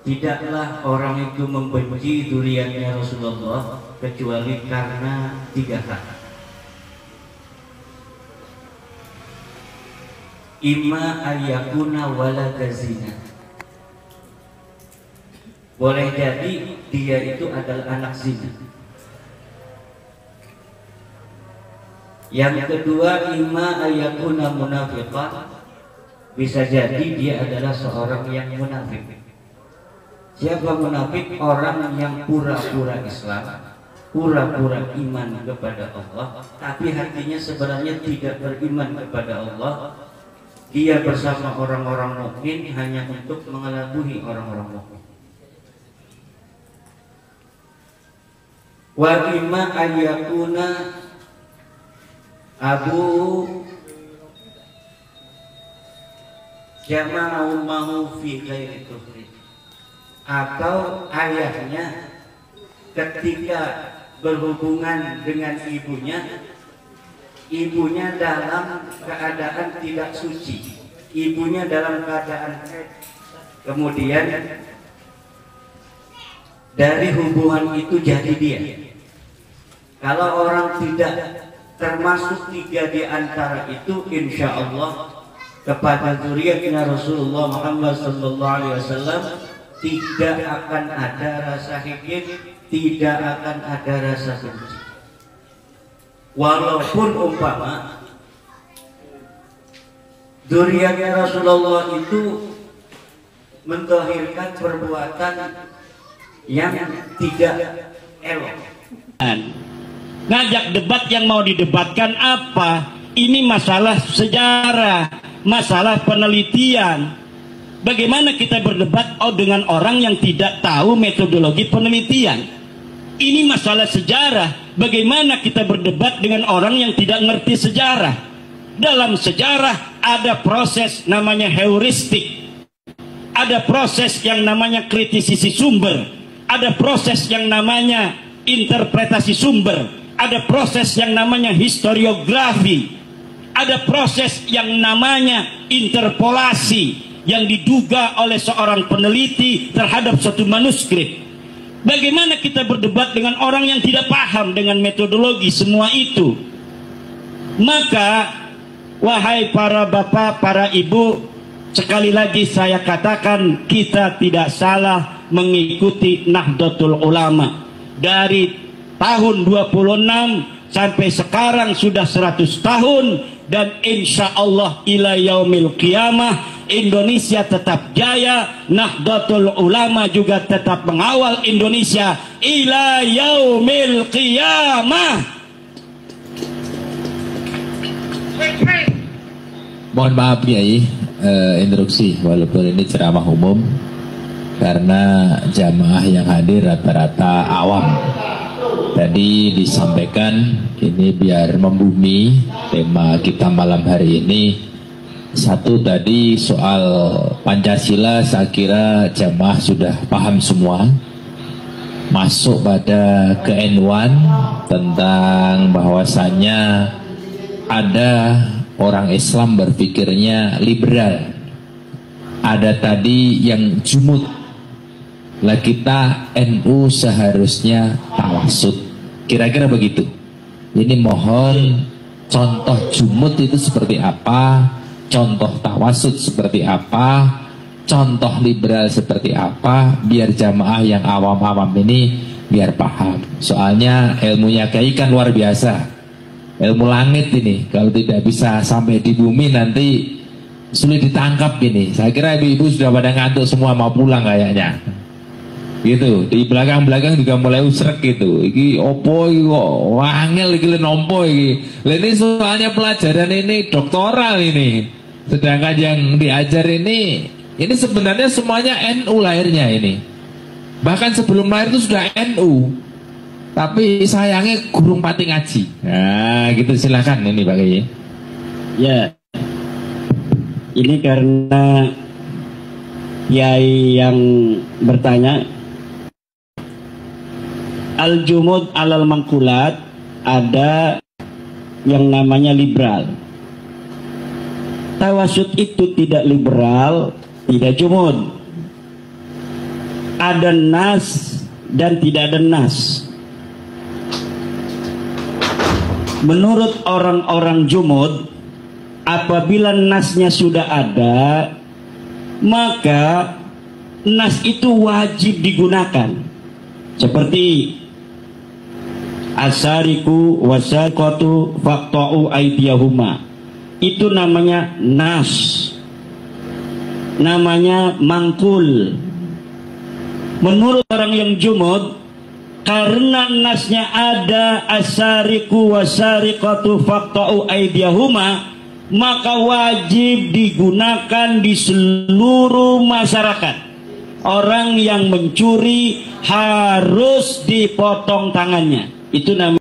tidaklah orang itu membenci dzurriyyatnya Rasulullah kecuali karena 3 hal. Imma ayyakuna walada zina. Boleh jadi dia itu adalah anak zina. Yang kedua, imma ayyakuna munafiqah. Bisa jadi dia adalah seorang yang munafik. Siapa munafik? Orang yang pura-pura Islam, pura-pura iman kepada Allah, tapi hatinya sebenarnya tidak beriman kepada Allah. Dia bersama orang-orang mukmin hanya untuk mengelabui orang-orang mukmin. Wa imma ayyakuna abu jama'u mahu fi ghairi kufri, atau ayahnya ketika berhubungan dengan ibunya dalam keadaan tidak suci, ibunya dalam keadaan haid, kemudian dari hubungan itu jadi dia. Kalau orang tidak termasuk 3 di antara itu, insya Allah kepada dzurriyyatnya Rasulullah Muhammad SAW tidak akan ada rasa hikid, tidak akan ada rasa benci. Walaupun umpama dzurriyyatnya Rasulullah itu menzahirkan perbuatan yang tidak elok. Ngajak debat yang mau didebatkan apa? Ini masalah sejarah, masalah penelitian. Bagaimana kita berdebat dengan orang yang tidak tahu metodologi penelitian? Ini masalah sejarah. Bagaimana kita berdebat dengan orang yang tidak ngerti sejarah? Dalam sejarah ada proses namanya heuristik, ada proses yang namanya kritisisi sumber, ada proses yang namanya interpretasi sumber, ada proses yang namanya historiografi, ada proses yang namanya interpolasi yang diduga oleh seorang peneliti terhadap suatu manuskrip. Bagaimana kita berdebat dengan orang yang tidak paham dengan metodologi semua itu? Maka wahai para bapak, para ibu, sekali lagi saya katakan kita tidak salah mengikuti Nahdlatul Ulama. Dari tahun 26 sampai sekarang sudah 100 tahun, dan insya Allah ila yaumil qiyamah Indonesia tetap jaya, Nahdlatul Ulama juga tetap mengawal Indonesia ila yaumil qiyamah. Mohon maaf Kiai, instruksi walaupun ini ceramah umum karena jamaah yang hadir rata-rata awam. Tadi disampaikan ini biar membumi tema kita malam hari ini. Satu tadi soal Pancasila, saya kira jamaah sudah paham semua. Masuk pada ke-N1 tentang bahwasannya ada orang Islam berpikirnya liberal, ada tadi yang jumud. Lah kita NU seharusnya tawasud, kira-kira begitu. Ini mohon contoh jumud itu seperti apa, contoh tawasud seperti apa, contoh liberal seperti apa, biar jamaah yang awam-awam ini biar paham. Soalnya ilmunya Kiai kan luar biasa, ilmu langit ini. Kalau tidak bisa sampai di bumi nanti sulit ditangkap ini. Saya kira ibu-ibu sudah pada ngantuk semua, mau pulang kayaknya. Gitu, di belakang-belakang juga mulai usrek gitu. Iki opo iki kok wangel iki nompo iki. Lah ini soalnya pelajaran ini doktoral ini. Sedangkan yang diajar ini sebenarnya semuanya NU lahirnya ini. Bahkan sebelum lahir itu sudah NU. Tapi sayangnya gurung pati ngaji. Nah, gitu silakan ini Pak Kiai. Ya. Ini karena Kiai yang bertanya al-jumud alal mangkulat, ada yang namanya liberal. Tawasud itu tidak liberal, tidak jumud. ada nas dan tidak ada nas. Menurut orang-orang jumhur, apabila nasnya sudah ada, maka nas itu wajib digunakan. Seperti asariku wasariqatu faqta'u aydiyahuma. Itu namanya nas. Namanya mangkul. Menurut orang yang jumhur, karena nasnya ada asariku wasariqatu faqta'u aydiyahuma, maka wajib digunakan di seluruh masyarakat. Orang yang mencuri harus dipotong tangannya. Itu namanya